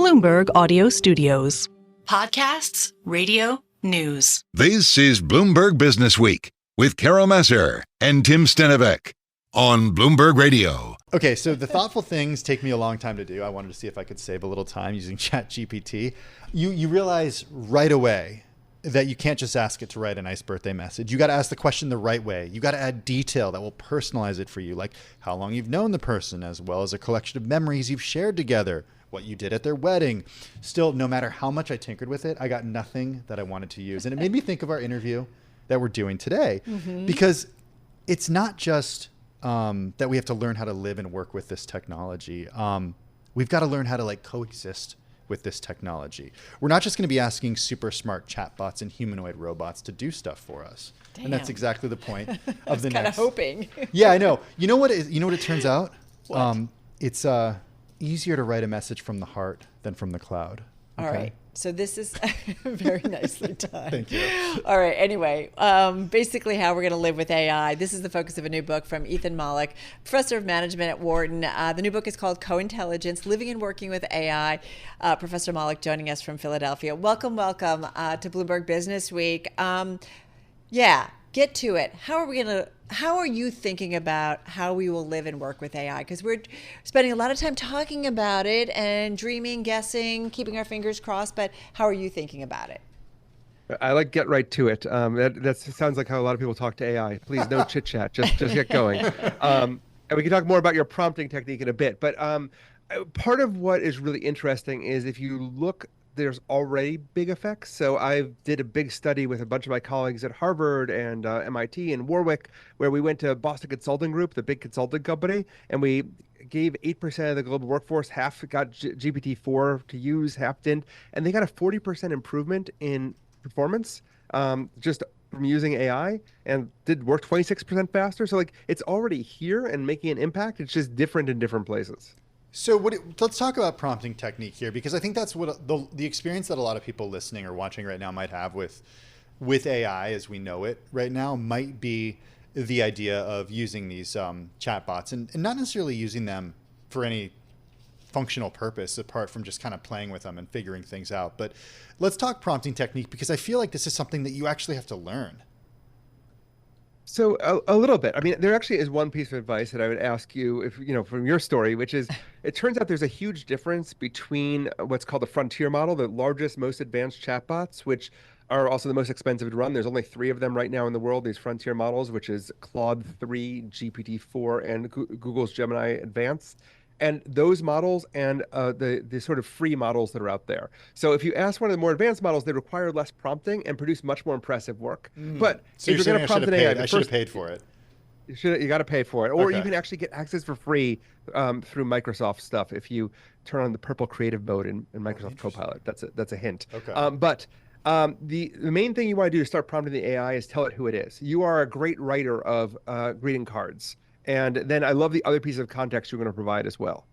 Bloomberg Audio Studios. Podcasts, radio, news. This is Bloomberg Businessweek with Carol Massar and Tim Stenovec on Bloomberg Radio. Okay, so the thoughtful things take me a long time to do. I wanted to see if I could save a little time using ChatGPT. You realize right away that you can't just ask it to write a nice birthday message. You got to ask the question the right way. You got to add detail that will personalize it for you, like how long you've known the person, as well as a collection of memories you've shared together, what you did at their wedding. Still, no matter how much I tinkered with it, I got nothing that I wanted to use. And it made me think of our interview that we're doing today, because it's not just that we have to learn how to live and work with this technology. We've got to learn how to coexist with this technology. We're not just going to be asking super smart chatbots and humanoid robots to do stuff for us. Damn. And that's exactly the point of the next. I was kind of hoping. Yeah, I know. You know what it turns out? It's easier to write a message from the heart than from the cloud. Okay? All right. So this is very nicely done. Thank you. All right. Anyway, basically how we're going to live with AI. This is the focus of a new book from Ethan Mollick, professor of management at Wharton. The new book is called Co-Intelligence, Living and Working with AI. Professor Mollick joining us from Philadelphia. Welcome to Bloomberg Businessweek. Get to it. How are you thinking about how we will live and work with AI? Because we're spending a lot of time talking about it and dreaming, guessing, keeping our fingers crossed. But how are you thinking about it? I get right to it. That sounds like how a lot of people talk to AI. Please, no chit chat. Just get going. And we can talk more about your prompting technique in a bit. But part of what is really interesting is if you look, there's already big effects. So I did a big study with a bunch of my colleagues at Harvard and MIT and Warwick, where we went to Boston Consulting Group, the big consulting company, and we gave 8% of the global workforce, half got GPT-4 to use, half didn't, and they got a 40% improvement in performance just from using AI, and did work 26% faster. So it's already here and making an impact. It's just different in different places. So let's talk about prompting technique here, because I think that's what the experience that a lot of people listening or watching right now might have with AI as we know it right now might be the idea of using these chatbots and not necessarily using them for any functional purpose apart from just kind of playing with them and figuring things out. But let's talk prompting technique, because I feel like this is something that you actually have to learn. So a little bit. I mean, there actually is one piece of advice that I would ask you, if from your story, which is, it turns out there's a huge difference between what's called the frontier model, the largest, most advanced chatbots, which are also the most expensive to run. There's only 3 of them right now in the world, these frontier models, which is Claude 3, GPT-4, and Google's Gemini Advanced. And those models and the sort of free models that are out there. So if you ask one of the more advanced models, they require less prompting and produce much more impressive work. But so if you're going to prompt an AI, I should have paid for it. You got to pay for it, or Okay. you can actually get access for free through Microsoft stuff if you turn on the purple creative mode in Microsoft Copilot. That's a hint. Okay. But the main thing you want to do to start prompting the AI is tell it who it is. You are a great writer of greeting cards. And then I love the other piece of context you're going to provide as well.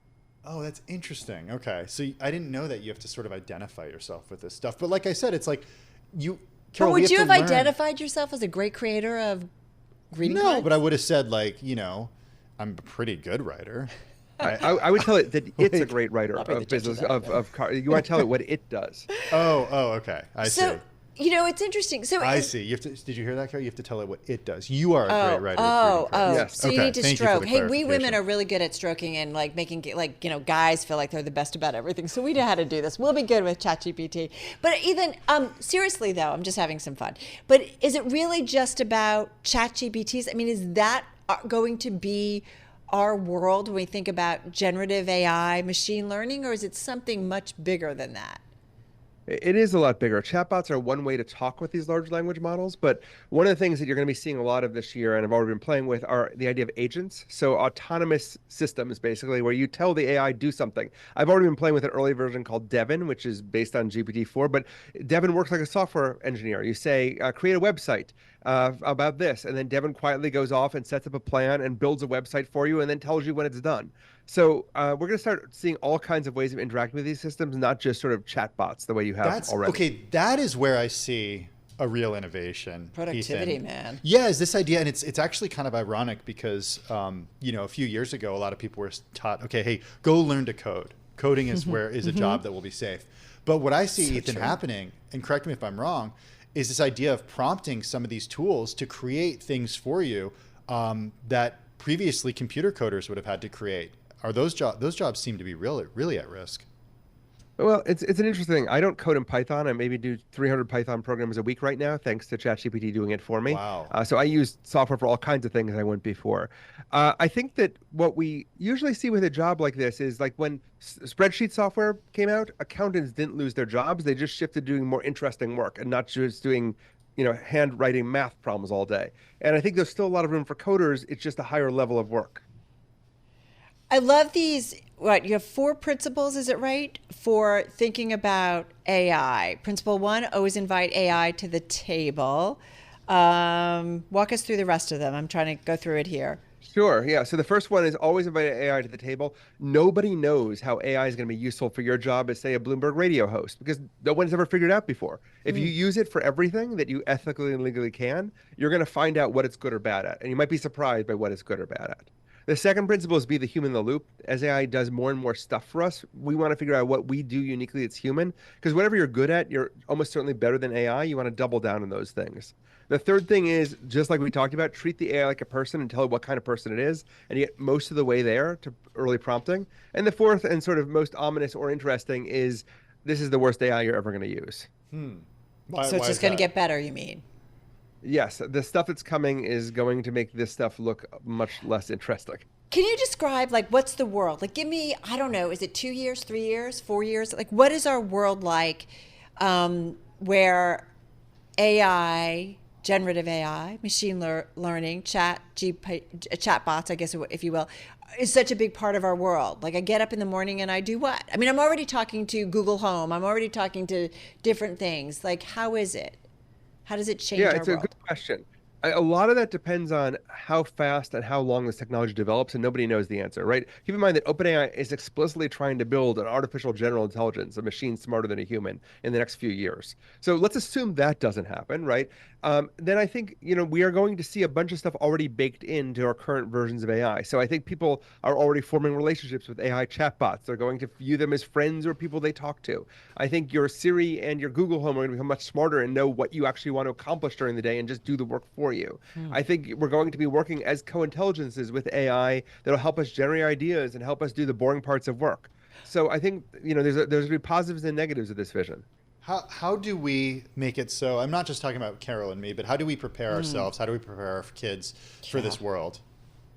Oh, that's interesting. Okay. So I didn't know that you have to sort of identify yourself with this stuff. But like I said, it's like Carol, But would you have learn. identified yourself as a great creator of greeting cards? No, but I would have said I'm a pretty good writer. I would tell it that it's a great writer of business of cards. You want to tell it what it does. Oh, okay. I see. It's interesting. So I see. Did you hear that, Carol? You have to tell it what it does. You are a great writer. of greeting cards. Yes. So you need to Thank you for stroke. the Hey, we women clarification. are really good at stroking and making guys feel like they're the best about everything. So we know how to do this. We'll be good with ChatGPT. But even seriously though, I'm just having some fun. But is it really just about ChatGPTs? I mean, is that going to be our world when we think about generative AI, machine learning, or is it something much bigger than that? It is a lot bigger. Chatbots are one way to talk with these large language models, but one of the things that you're going to be seeing a lot of this year, and I've already been playing with, are the idea of agents. So autonomous systems, basically, where you tell the AI do something. I've already been playing with an early version called Devin, which is based on GPT-4, but Devin works like a software engineer. You say, create a website about this, and then Devin quietly goes off and sets up a plan and builds a website for you and then tells you when it's done. So we're going to start seeing all kinds of ways of interacting with these systems, not just sort of chatbots the way you have already. Okay, that is where I see a real innovation. Productivity, Ethan. man. Yeah, is this idea, and it's actually kind of ironic because a few years ago, a lot of people were taught, okay, hey, go learn to code. Coding is is a job that will be safe. But what I see, Ethan, happening, and correct me if I'm wrong, is this idea of prompting some of these tools to create things for you that previously computer coders would have had to create. Are those jobs seem to be really at risk? Well, it's an interesting thing. I don't code in Python. I maybe do 300 Python programs a week right now, thanks to ChatGPT doing it for me. Wow. So I use software for all kinds of things I wouldn't before. I think that what we usually see with a job like this is like when spreadsheet software came out, accountants didn't lose their jobs. They just shifted to doing more interesting work and not just doing handwriting math problems all day. And I think there's still a lot of room for coders. It's just a higher level of work. I love these. You have 4 principles, is it right, for thinking about AI? Principle 1, always invite AI to the table. Walk us through the rest of them. I'm trying to go through it here. Sure. Yeah. So the first one is always invite AI to the table. Nobody knows how AI is going to be useful for your job as, say, a Bloomberg radio host, because no one's ever figured it out before. If you use it for everything that you ethically and legally can, you're going to find out what it's good or bad at. And you might be surprised by what it's good or bad at. The second principle is be the human in the loop. As AI does more and more stuff for us, we want to figure out what we do uniquely that's human, because whatever you're good at, you're almost certainly better than AI. You want to double down on those things. The third thing is, just like we talked about, treat the AI like a person and tell it what kind of person it is, and you get most of the way there to early prompting. And the fourth and sort of most ominous or interesting is, this is the worst AI you're ever going to use. So it's just going to get better, you mean? Yes, the stuff that's coming is going to make this stuff look much less interesting. Can you describe, like, what's the world? Like, give me, I don't know, is it 2 years, 3 years, 4 years? Like, what is our world like where AI, generative AI, machine learning, chatbots, I guess, if you will, is such a big part of our world? Like, I get up in the morning and I do what? I mean, I'm already talking to Google Home. I'm already talking to different things. Like, how is it? How does it change our world? Yeah, it's a good question. A lot of that depends on how fast and how long this technology develops, and nobody knows the answer, right? Keep in mind that OpenAI is explicitly trying to build an artificial general intelligence, a machine smarter than a human, in the next few years. So let's assume that doesn't happen, right? Then I think, we are going to see a bunch of stuff already baked into our current versions of AI. So I think people are already forming relationships with AI chatbots. They're going to view them as friends or people they talk to. I think your Siri and your Google Home are going to become much smarter and know what you actually want to accomplish during the day and just do the work for you. I think we're going to be working as co-intelligences with AI that'll help us generate ideas and help us do the boring parts of work. So I think, there's going to be positives and negatives of this vision. How do we make it so, I'm not just talking about Carol and me, but how do we prepare ourselves? How do we prepare our kids for this world?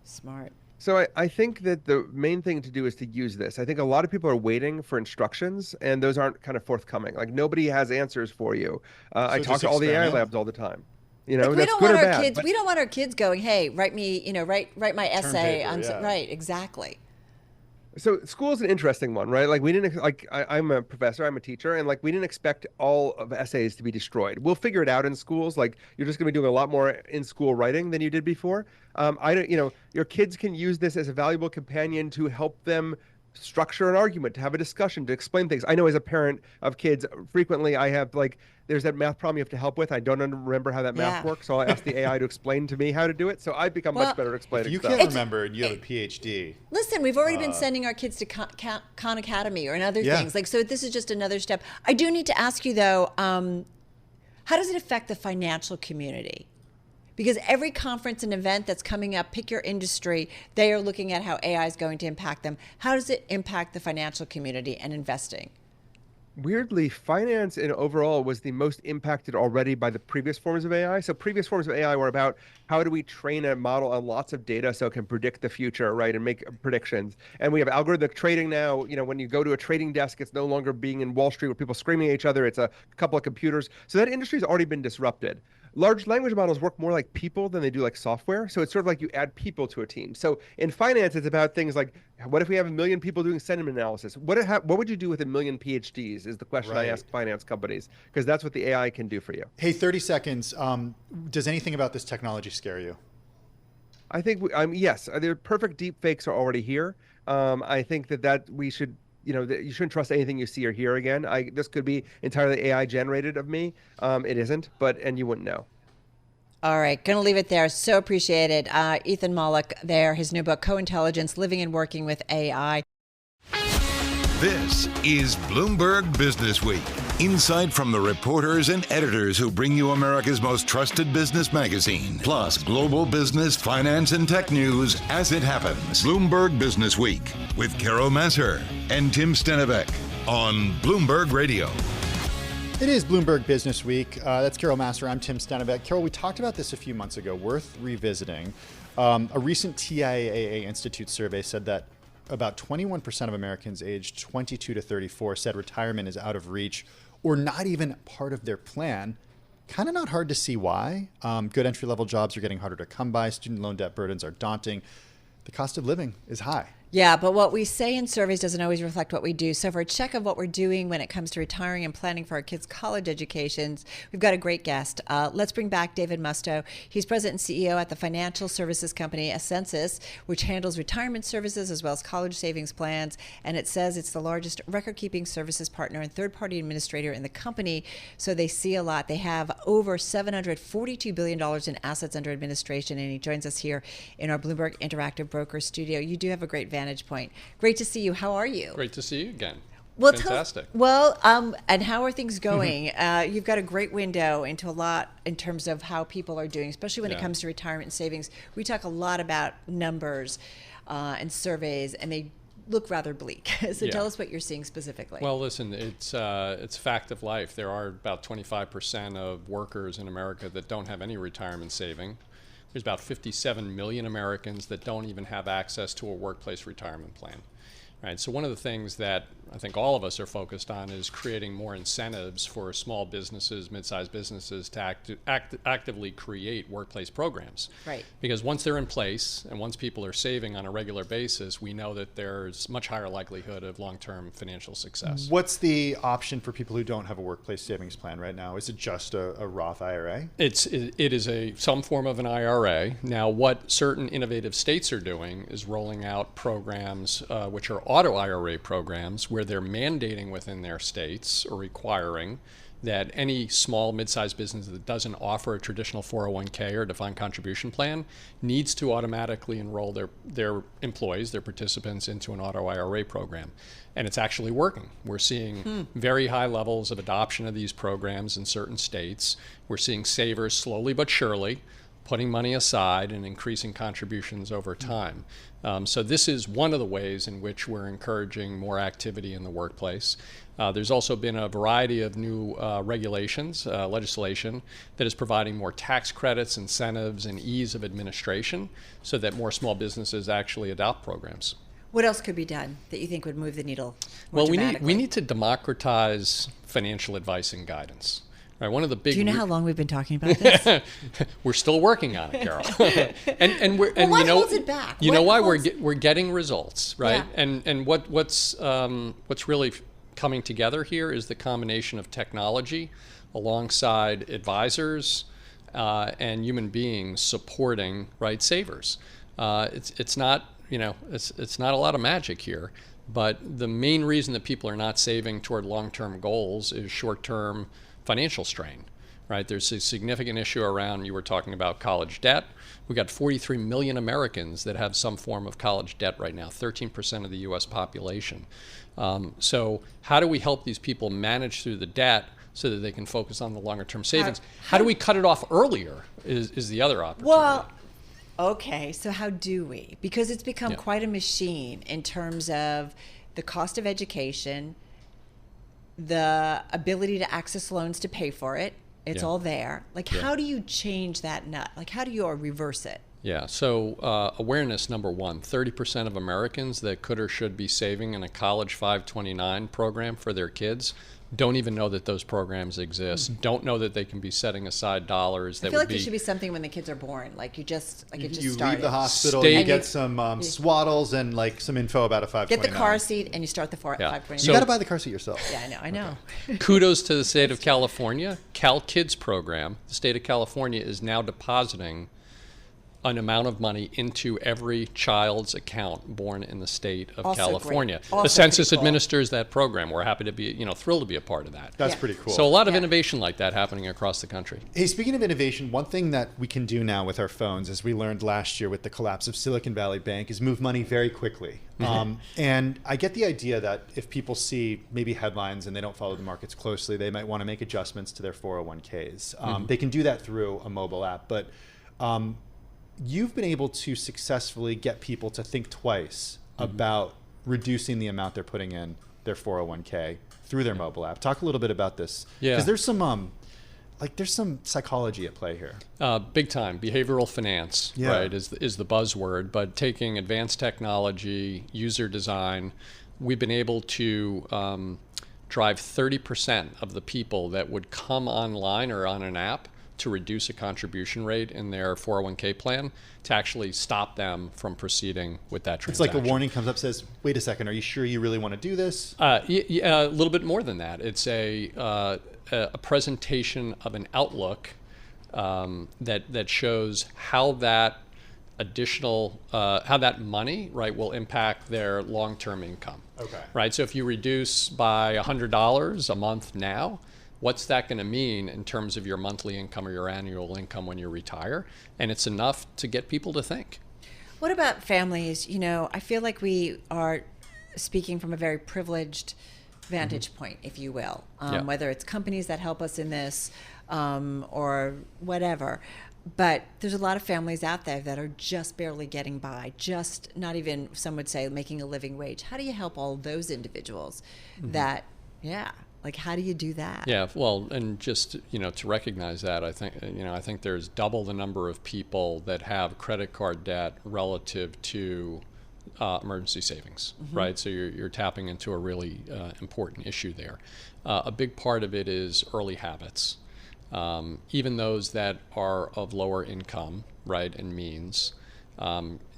Smart. So I think that the main thing to do is to use this. I think a lot of people are waiting for instructions, and those aren't kind of forthcoming. Like, nobody has answers for you. I talk to all the AI labs all the time. Like, that's good or bad. Kids, we don't want our kids going, hey, write me, write my essay. Paper, Right, exactly. So school is an interesting one, right? Like, we didn't, I'm a professor, I'm a teacher, and we didn't expect all of essays to be destroyed. We'll figure it out in schools. Like, you're just going to be doing a lot more in school writing than you did before. Your kids can use this as a valuable companion to help them structure an argument, to have a discussion, to explain things. I know as a parent of kids, frequently I have there's that math problem you have to help with. I don't remember how that math works, so I'll ask the AI to explain to me how to do it. So I've become much better at explaining if you stuff. can't remember and you have a PhD. Listen, we've already been sending our kids to Khan Academy or other things. So this is just another step. I do need to ask you, though, how does it affect the financial community? Because every conference and event that's coming up, pick your industry, they are looking at how AI is going to impact them. How does it impact the financial community and investing? Weirdly, finance and overall was the most impacted already by the previous forms of AI. So previous forms of AI were about how do we train a model on lots of data so it can predict the future, right, and make predictions. And we have algorithmic trading now. When you go to a trading desk, it's no longer being in Wall Street where people screaming at each other. It's a couple of computers. So that industry has already been disrupted. Large language models work more like people than they do like software. So it's sort of like you add people to a team. So in finance, it's about things like, what if we have 1 million people doing sentiment analysis? What would you do with 1 million PhDs is the question I ask finance companies, because that's what the AI can do for you. Hey, 30 seconds. Does anything about this technology scare you? I think, yes, the perfect deep fakes are already here. I think that we should, that you shouldn't trust anything you see or hear again. This could be entirely AI generated of me. It isn't, and you wouldn't know. All right, going to leave it there. So appreciated. Ethan Mollick there, his new book, Co-Intelligence, Living and Working with AI. This is Bloomberg Businessweek. Insight from the reporters and editors who bring you America's most trusted business magazine, plus global business, finance, and tech news as it happens. Bloomberg Businessweek with Carol Massar and Tim Stenovec on Bloomberg Radio. It is Bloomberg Businessweek. That's Carol Massar. I'm Tim Stenovec. Carol, we talked about this a few months ago, worth revisiting. A recent TIAA Institute survey said that about 21% of Americans aged 22 to 34 said retirement is out of reach or not even part of their plan. Kind of not hard to see why. Good entry-level jobs are getting harder to come by. Student loan debt burdens are daunting. The cost of living is high. Yeah, but what we say in surveys doesn't always reflect what we do. So for a check of what we're doing when it comes to retiring and planning for our kids' college educations, we've got a great guest. Let's bring back David Musto. He's president and CEO at the financial services company Ascensus, which handles retirement services as well as college savings plans. And it says it's the largest record-keeping services partner and third-party administrator in the company. So they see a lot. They have over $742 billion in assets under administration. And he joins us here in our Bloomberg Interactive Broker studio. You do have a great vantage point. Great to see you. How are you? Great to see you again. Well, fantastic. And how are things going? You've got a great window into a lot in terms of how people are doing, especially when it comes to retirement and savings. We talk a lot about numbers and surveys, and they look rather bleak. So tell us what you're seeing specifically. Well, listen, it's a fact of life. There are about 25% of workers in America that don't have any retirement saving. There's about 57 million Americans that don't even have access to a workplace retirement plan. Right. So one of the things that I think all of us are focused on is creating more incentives for small businesses, mid-sized businesses to actively create workplace programs. Right. Because once they're in place and once people are saving on a regular basis, we know that there's much higher likelihood of long-term financial success. What's the option for people who don't have a workplace savings plan right now? Is it just a Roth IRA? It is some form of an IRA. Now, what certain innovative states are doing is rolling out programs which are auto IRA programs where they're mandating within their states or requiring that any small, mid-sized business that doesn't offer a traditional 401k or defined contribution plan needs to automatically enroll their employees, their participants, into an auto IRA program. And it's actually working. We're seeing very high levels of adoption of these programs in certain states. We're seeing savers slowly but surely putting money aside and increasing contributions over time. So this is one of the ways in which we're encouraging more activity in the workplace. There's also been a variety of new regulations, legislation, that is providing more tax credits, incentives, and ease of administration so that more small businesses actually adopt programs. What else could be done that you think would move the needle more Well, dramatically? we need to democratize financial advice and guidance. Right, one of the big. Do you know how long we've been talking about this? We're still working on it, Carol. and what holds it back? You know why we're getting results, right? Yeah. And what's really coming together here is the combination of technology alongside advisors and human beings supporting savers. It's not it's not a lot of magic here, but the main reason that people are not saving toward long-term goals is short-term financial strain, right? There's a significant issue around, you were talking about college debt. We got 43 million Americans that have some form of college debt right now, 13% of the US population. So how do we help these people manage through the debt so that they can focus on the longer term savings? How do we cut it off earlier is the other opportunity. Well, okay, so how do we? Because it's become quite a machine in terms of the cost of education, the ability to access loans to pay for it. It's all there. How do you change that nut? How do you reverse it? Yeah, so awareness, number one, 30% of Americans that could or should be saving in a college 529 program for their kids don't even know that those programs exist, don't know that they can be setting aside dollars. I feel like there should be something when the kids are born, you leave started. the hospital, you get some swaddles and some info about a 529. Get the car seat and you start the 529. You got to buy the car seat yourself. Yeah, I know. Kudos to the state of California. Cal Kids program, the state of California is now depositing an amount of money into every child's account born in the state of Also California. great. Also The census pretty cool. administers that program. We're happy to be, thrilled to be a part of that. That's Yeah. pretty cool. So a lot of Yeah. innovation like that happening across the country. Hey, speaking of innovation, one thing that we can do now with our phones, as we learned last year with the collapse of Silicon Valley Bank, is move money very quickly. And I get the idea that if people see maybe headlines and they don't follow the markets closely, they might want to make adjustments to their 401ks. They can do that through a mobile app, but you've been able to successfully get people to think twice about reducing the amount they're putting in their 401k through their mobile app. Talk a little bit about this. Yeah. Because there's some psychology at play here. Big time. Behavioral finance, Yeah. right, is the buzzword. But taking advanced technology, user design, we've been able to drive 30% of the people that would come online or on an app to reduce a contribution rate in their 401k plan to actually stop them from proceeding with that It's transaction. like a warning comes up, says, wait a second, are you sure you really want to do this? Yeah, a little bit more than that. It's a presentation of an outlook that shows how that additional, how that money, right, will impact their long-term income. Okay. Right. So if you reduce by $100 a month now, what's that going to mean in terms of your monthly income or your annual income when you retire? And it's enough to get people to think. What about families? I feel like we are speaking from a very privileged vantage point, if you will, Yeah. whether it's companies that help us in this or whatever. But there's a lot of families out there that are just barely getting by, just not even, some would say, making a living wage. How do you help all those individuals that, like, how do you do that? Yeah, well, and just, to recognize that, I think there's double the number of people that have credit card debt relative to emergency savings, right? So you're tapping into a really important issue there. A big part of it is early habits. Even those that are of lower income, right, and means,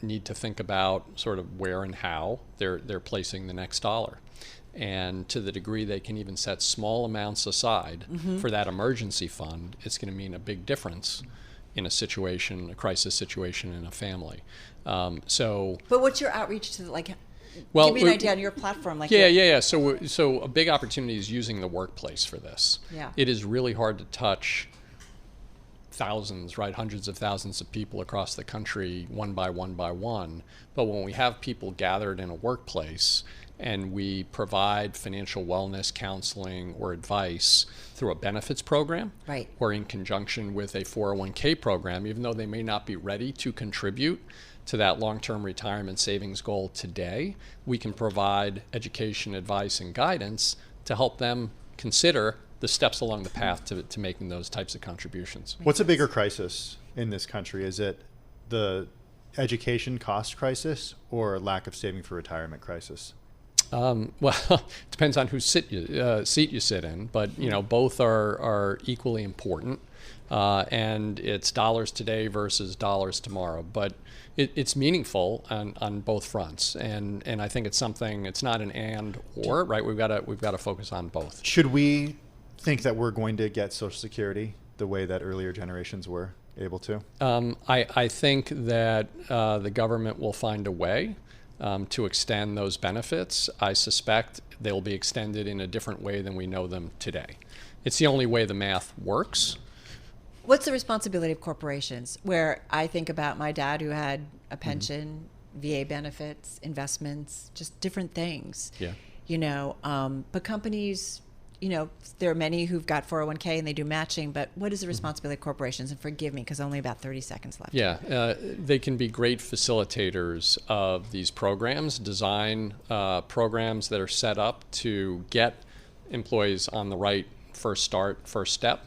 need to think about sort of where and how they're placing the next dollar. And to the degree they can even set small amounts aside for that emergency fund, it's going to mean a big difference in a crisis situation in a family. But what's your outreach to, like, Well, give me an idea on your platform? Like, Yeah. So a big opportunity is using the workplace for this. Yeah. It is really hard to touch thousands, right, hundreds of thousands of people across the country one by one. But when we have people gathered in a workplace and we provide financial wellness counseling or advice through a benefits program, Right. or in conjunction with a 401k program, even though they may not be ready to contribute to that long-term retirement savings goal today, we can provide education, advice, and guidance to help them consider the steps along the path to making those types of contributions. What's a bigger crisis in this country? Is it the education cost crisis or lack of saving for retirement crisis? Well, it depends on whose seat you sit in, but both are equally important, and it's dollars today versus dollars tomorrow. But it's meaningful on both fronts, and I think it's something. It's not an and or, right. We've got to focus on both. Should we think that we're going to get Social Security the way that earlier generations were able to? I think that the government will find a way to extend those benefits. I suspect they'll be extended in a different way than we know them today. It's the only way the math works. What's the responsibility of corporations? Where I think about my dad who had a pension, VA benefits, investments, just different things. Yeah. But companies, there are many who've got 401k and they do matching, but what is the responsibility of corporations? And forgive me, because only about 30 seconds left. Yeah, they can be great facilitators of these programs, design programs that are set up to get employees on the right first step,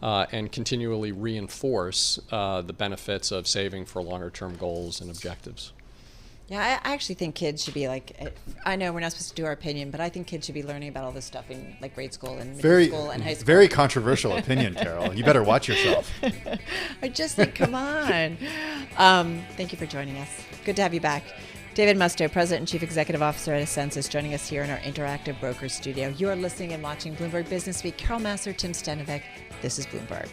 and continually reinforce the benefits of saving for longer term goals and objectives. Yeah, I actually think kids should be like, I know we're not supposed to do our opinion, but I think kids should be learning about all this stuff in like grade school and middle school and high school. Very controversial opinion, Carol. You better watch yourself. I just think, come on. Thank you for joining us. Good to have you back. David Musto, President and Chief Executive Officer at Ascensus, joining us here in our Interactive Brokers studio. You are listening and watching Bloomberg Businessweek. Carol Massar, Tim Stenovec. This is Bloomberg.